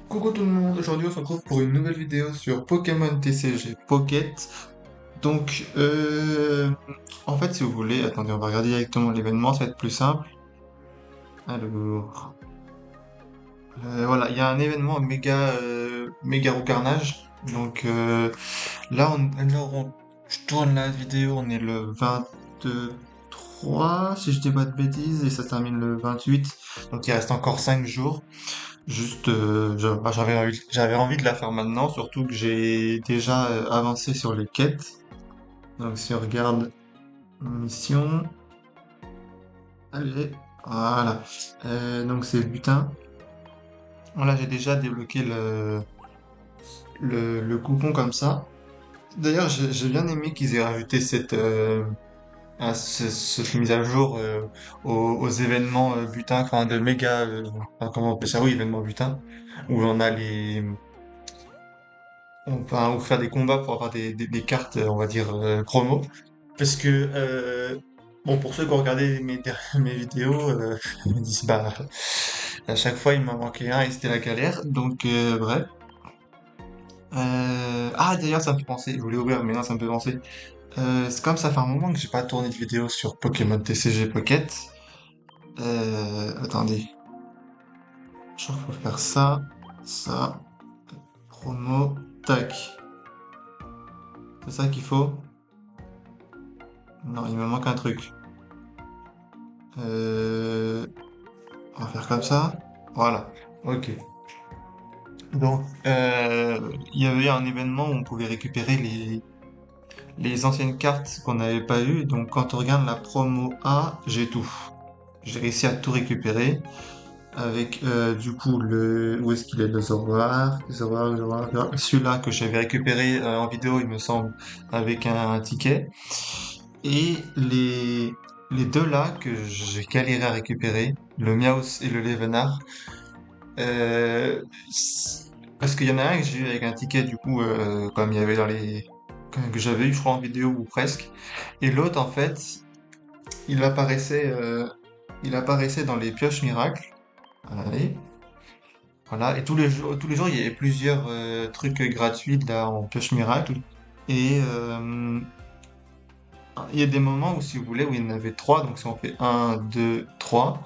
Coucou tout le monde, aujourd'hui on se retrouve pour une nouvelle vidéo sur Pokémon TCG Pocket. Donc, en fait, si vous voulez, attendez, on va regarder directement l'événement, ça va être plus simple. Alors, voilà, il y a un événement méga Carnage. Donc, là, je tourne la vidéo, on est le 23, si je dis pas de bêtises, et ça se termine le 28. Donc, il reste encore 5 jours. Juste, j'avais envie de la faire maintenant, surtout que j'ai déjà avancé sur les quêtes. Donc si on regarde mission, allez, voilà. Donc c'est butin. Voilà, j'ai déjà débloqué le coupon comme ça. D'ailleurs, j'ai bien aimé qu'ils aient rajouté cette mise à jour aux événements butin, enfin de méga, enfin, comment on appelle ça, oui, événements butin, où on a enfin, ou faire des combats pour avoir des cartes, on va dire, promo. Parce que, bon, pour ceux qui ont regardé mes vidéos, ils me disent, bah, à chaque fois, il m'en manquait un et c'était la galère. Donc, bref. Ah, d'ailleurs, ça me fait penser, je voulais ouvrir, mais non, ça me fait penser. C'est comme ça fait un moment que j'ai pas tourné de vidéo sur Pokémon TCG Pocket. Attendez. Je crois qu'il faut faire ça, promo, tac. C'est ça qu'il faut? Non, il me manque un truc. Euh, on va faire comme ça. Voilà. Ok. Donc, il y avait un événement où on pouvait récupérer les anciennes cartes qu'on n'avait pas eues. Donc, quand on regarde la promo A, j'ai tout. J'ai réussi à tout récupérer avec du coup où est-ce qu'il est le Zoroark, celui-là que j'avais récupéré en vidéo, il me semble, avec un ticket. Et les deux là que j'ai galéré à récupérer, le Miaus et le Levenard. Euh, Parce qu'il y en a un que j'ai eu avec un ticket, du coup, comme il y avait que j'avais eu, je crois, en vidéo ou presque. Et l'autre, en fait, il apparaissait, euh, il apparaissait dans les pioches miracles. Allez. Voilà. Et tous les jours, il y avait plusieurs trucs gratuits là en pioche miracle. Et il y a des moments où, si vous voulez, où il y en avait trois. Donc, si on fait un, 2, 3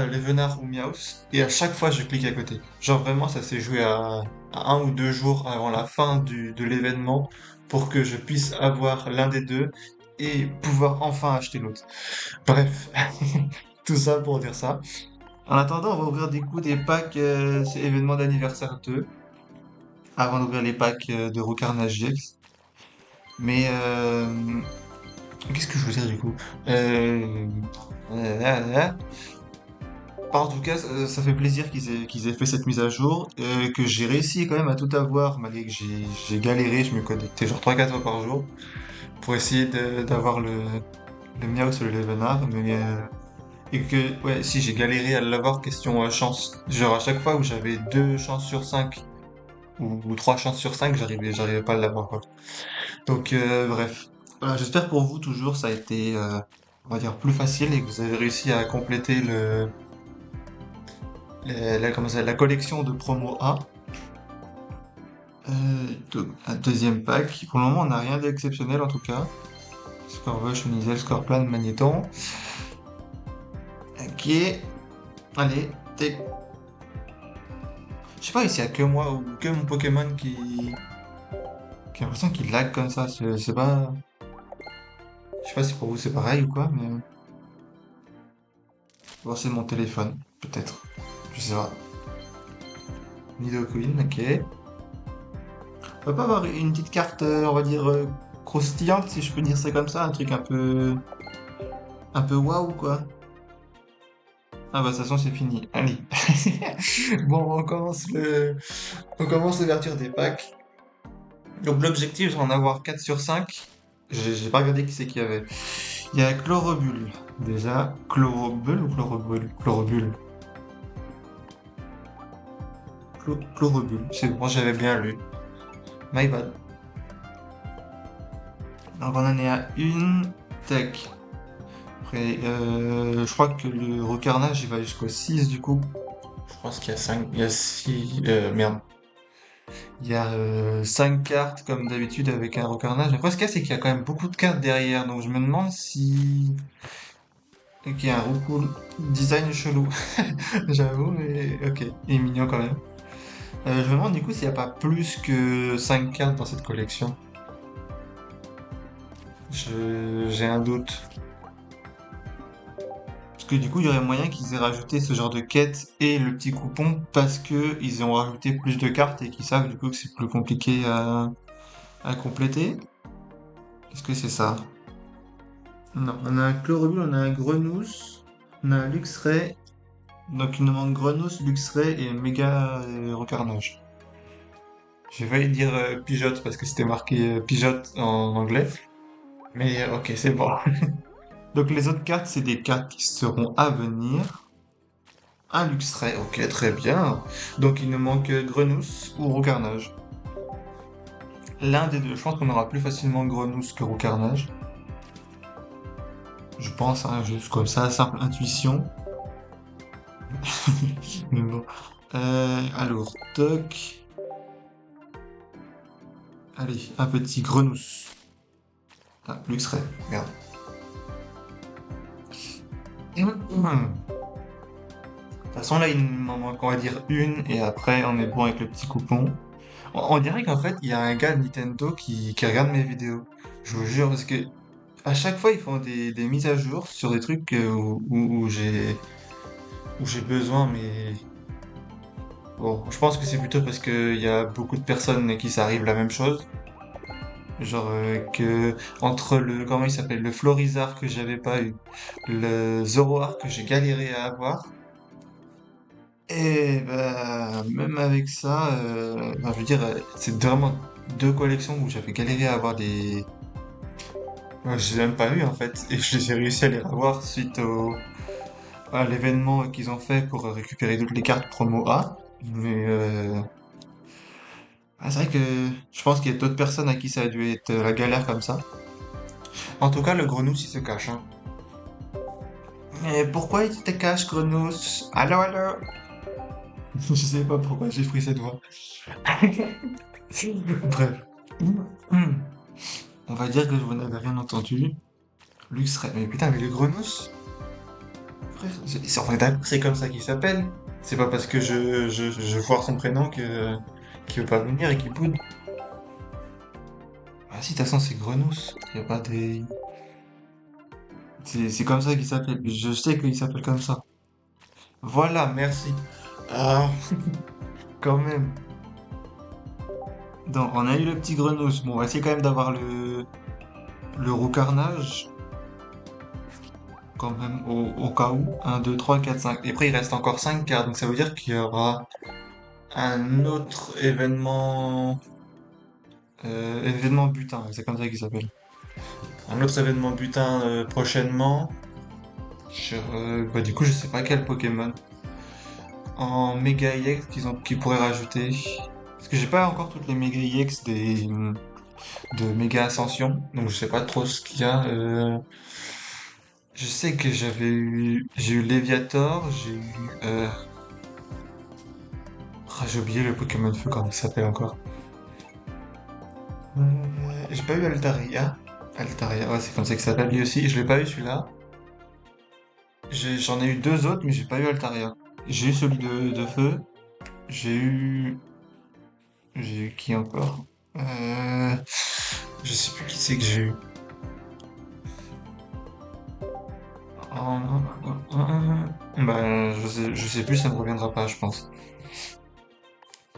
Levenard ou Miaus, et à chaque fois je clique à côté. Genre vraiment, ça s'est joué à 1 ou 2 jours avant la fin de l'événement pour que je puisse avoir l'un des deux et pouvoir enfin acheter l'autre. Bref, tout ça pour dire ça. En attendant, on va ouvrir des coups des packs, c'est événement d'anniversaire 2, avant d'ouvrir les packs de Rocarnage GX. Mais qu'est-ce que je veux dire du coup euh, En tout cas, ça fait plaisir qu'ils aient fait cette mise à jour, que j'ai réussi quand même à tout avoir, malgré que j'ai galéré, je me connectais genre 3 4 fois par jour, pour essayer d'avoir le Miaus ou le Levenard, et que, ouais, si j'ai galéré à l'avoir, question chance. Genre à chaque fois où j'avais 2 chances sur 5 ou 3 chances sur 5, j'arrivais pas à l'avoir, quoi. Donc, bref. Voilà, j'espère pour vous toujours, ça a été, on va dire, plus facile et que vous avez réussi à compléter comment ça, la collection de promo A. Donc, un deuxième pack. Pour le moment, on n'a rien d'exceptionnel en tout cas. Scorbush, Minizel, Scorpion, Magnéton. Ok. Allez, t'es. Je sais pas s'il y a que moi ou que mon Pokémon qui a l'impression qu'il lag comme ça. C'est pas. Je sais pas si pour vous c'est pareil ou quoi, mais. Bon, c'est mon téléphone, peut-être. Je sais pas. Nidoqueen, ok. On peut pas avoir une petite carte, on va dire, croustillante, si je peux dire ça comme ça, un truc un peu. Un peu waouh, quoi. Ah bah de toute façon c'est fini. Allez. Bon, on commence l'ouverture des packs. Donc l'objectif c'est d'en avoir 4 sur 5. J'ai pas regardé qui c'est qu'il y avait. Il y a Chlorobule. Déjà, Chlorobule ou Chlorobule? Chlorobule. Chlorobule. C'est bon, j'avais bien lu. My bad. Donc on en est à une tech. Après, je crois que le recarnage il va jusqu'au 6 du coup. Je pense qu'il y a 5, il y a 6, merde. Il y a 5 cartes comme d'habitude avec un recornage. Après, ce qu'il y a, c'est qu'il y a quand même beaucoup de cartes derrière. Donc je me demande si... Ok, un Roku design chelou. J'avoue, mais ok. Il est mignon quand même. Je me demande du coup s'il n'y a pas plus que 5 cartes dans cette collection. J'ai un doute. Parce que du coup, il y aurait moyen qu'ils aient rajouté ce genre de quête et le petit coupon parce que ils ont rajouté plus de cartes et qu'ils savent du coup que c'est plus compliqué à compléter. Est-ce que c'est ça? Non, on a un Chlorophylle, on a un Grenousse, on a un Luxray. Donc il nous manque Grenousse, Luxray et Méga Recarnage. J'ai failli dire Pigeote parce que c'était marqué Pigeote en anglais. Mais ok, c'est bon. Donc les autres cartes, c'est des cartes qui seront à venir. Un Luxray, ok, très bien. Donc il nous manque Grenousse ou Roucarnage. L'un des deux, je pense qu'on aura plus facilement Grenousse que Roucarnage. Je pense, hein, juste comme ça, simple intuition. Mais bon. Alors, toc. Allez, un petit Grenousse. Ah, Luxray, merde. De toute façon, là, il m'en manque, on va dire une, et après, on est bon avec le petit coupon. On dirait qu'en fait, il y a un gars de Nintendo qui regarde mes vidéos. Je vous jure, parce que à chaque fois, ils font des mises à jour sur des trucs où j'ai besoin, mais bon, je pense que c'est plutôt parce qu'il y a beaucoup de personnes à qui ça arrive la même chose. Genre que entre le, comment il s'appelle, le Florizard que j'avais pas eu, le Zoroark que j'ai galéré à avoir, et bah, même avec ça, enfin, je veux dire, c'est vraiment deux collections où j'avais galéré à avoir des... Ouais, je les ai même pas eu en fait, et je les ai réussi à les revoir suite à l'événement qu'ils ont fait pour récupérer toutes les cartes promo A. Mais c'est vrai que je pense qu'il y a d'autres personnes à qui ça a dû être la galère comme ça. En tout cas, le Grenousse il se cache. Hein. Mais pourquoi il te cache, Grenousse? Allô, allô? Je sais pas pourquoi j'ai pris cette voix. Bref. On va dire que vous n'avez rien entendu. Luxray. Mais putain, mais le Grenousse, frère, on est d'accord, c'est comme ça qu'il s'appelle. C'est pas parce que je foire son prénom que qu'il veut pas venir et qu'il boude. Ah si, de toute façon, c'est Grenousse. Y a pas des... C'est comme ça qu'il s'appelle. Je sais qu'il s'appelle comme ça. Voilà, merci. Ah, quand même. Donc, on a eu le petit Grenousse. Bon, on va essayer quand même d'avoir le Roucarnage. Quand même, au cas où. Un 2 3 4 5. Et après, il reste encore 5 cartes. Donc, ça veut dire qu'il y aura un autre événement. Événement butin, c'est comme ça qu'il s'appelle. Un autre événement butin prochainement. Bah, du coup, je sais pas quel Pokémon. En Mega EX qu'ils pourraient rajouter. Parce que j'ai pas encore toutes les Mega EX de Mega Ascension. Donc, je sais pas trop ce qu'il y a. Je sais que j'ai eu Léviator, j'ai eu, j'ai oublié le Pokémon Feu, comment il s'appelle encore. J'ai pas eu Altaria. Altaria, ouais, c'est comme ça qu'il s'appelle lui aussi. Je l'ai pas eu celui-là. J'en ai eu deux autres, mais j'ai pas eu Altaria. J'ai eu celui de feu. J'ai eu. J'ai eu qui encore? Euh... Je sais plus qui c'est que j'ai eu. Bah, je sais plus, ça me reviendra pas, je pense.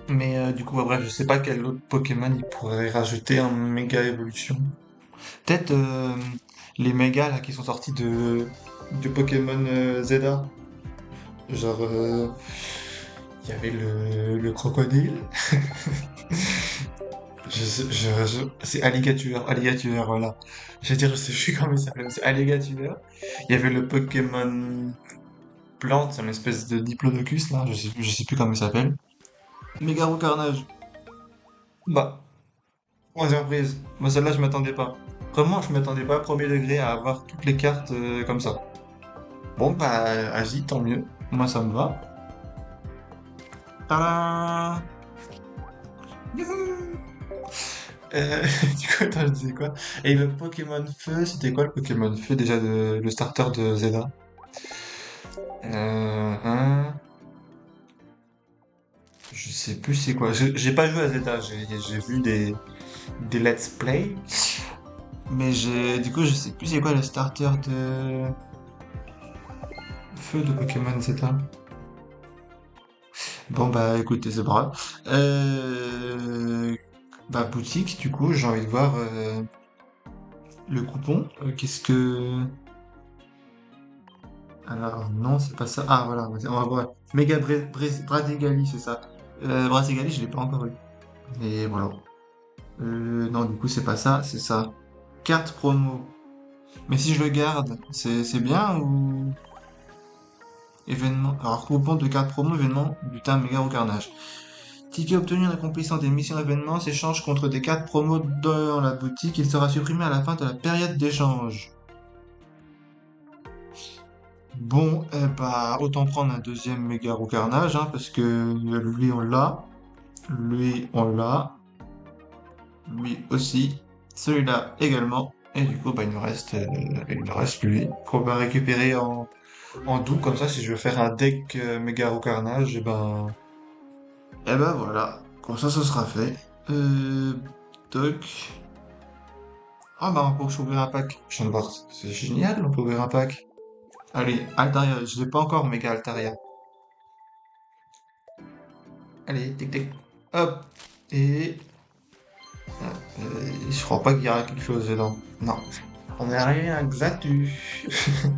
Mais du coup, ouais, bref, je sais pas quel autre Pokémon il pourrait rajouter en méga évolution. Peut-être les mégas là qui sont sortis de Pokémon Zeta. Genre, il y avait le crocodile. C'est Alligator, Alligator, voilà. Je vais dire, je sais plus comment il s'appelle, c'est Alligator. Il y avait le Pokémon Plante, c'est une espèce de Diplodocus là, je sais plus comment il s'appelle. Mégaro Carnage. Bah, troisième prise. Moi, celle-là, je m'attendais pas. Vraiment, je m'attendais pas, premier degré, à avoir toutes les cartes comme ça. Bon, bah, vas-y, tant mieux. Moi, ça me va. Tadam! Youhou! Du coup, attends, je disais quoi? Et le Pokémon Feu, c'était quoi le Pokémon Feu déjà le starter de Zelda? Hein, je sais plus c'est quoi. J'ai pas joué à Zelda, j'ai vu des let's play, mais du coup je sais plus c'est quoi le starter de Feu de Pokémon Zelda. Bon bah écoutez, c'est pas grave. Bah boutique, du coup, j'ai envie de voir le coupon. Qu'est-ce que... Alors non, c'est pas ça. Ah voilà, on va voir. Méga Brasigali, c'est ça. Brasigali, je l'ai pas encore eu. Et voilà. Non, du coup, c'est pas ça, c'est ça. Carte promo. Mais si je le garde, c'est bien ou... Événement. Alors, coupon de carte promo, événement, butin, méga ou carnage. Ticket obtenu en accomplissant des missions événements s'échange contre des cartes promo dans la boutique. Il sera supprimé à la fin de la période d'échange. Bon, eh bah, autant prendre un deuxième méga ou carnage, hein, parce que lui on l'a, lui on l'a, lui aussi, celui-là également. Et du coup, bah, il nous reste lui qu'on va récupérer en double. Comme ça, si je veux faire un deck méga ou carnage, et ben voilà. Comme ça sera fait. Euh, Doc. Ah bah, on peut s'ouvrir un pack. Je viens de voir, c'est génial, on peut ouvrir un pack. Allez, Altaria, je l'ai pas encore, méga Altaria. Allez, tic tic. Hop. Et je crois pas qu'il y aura quelque chose dedans. Non. On est arrivé à un Xatu. Je sais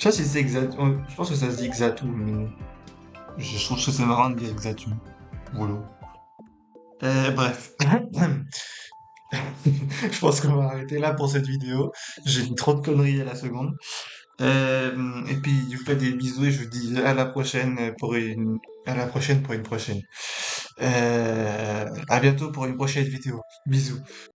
pas si c'est Xatu. Je pense que ça se dit Xatu, mais je trouve que c'est marrant de dire Xatu. Voilà. Bref. Je pense qu'on va arrêter là pour cette vidéo. J'ai dit trop de conneries à la seconde. Et puis, je vous fais des bisous et je vous dis à la prochaine à la prochaine pour une prochaine. À bientôt pour une prochaine vidéo. Bisous.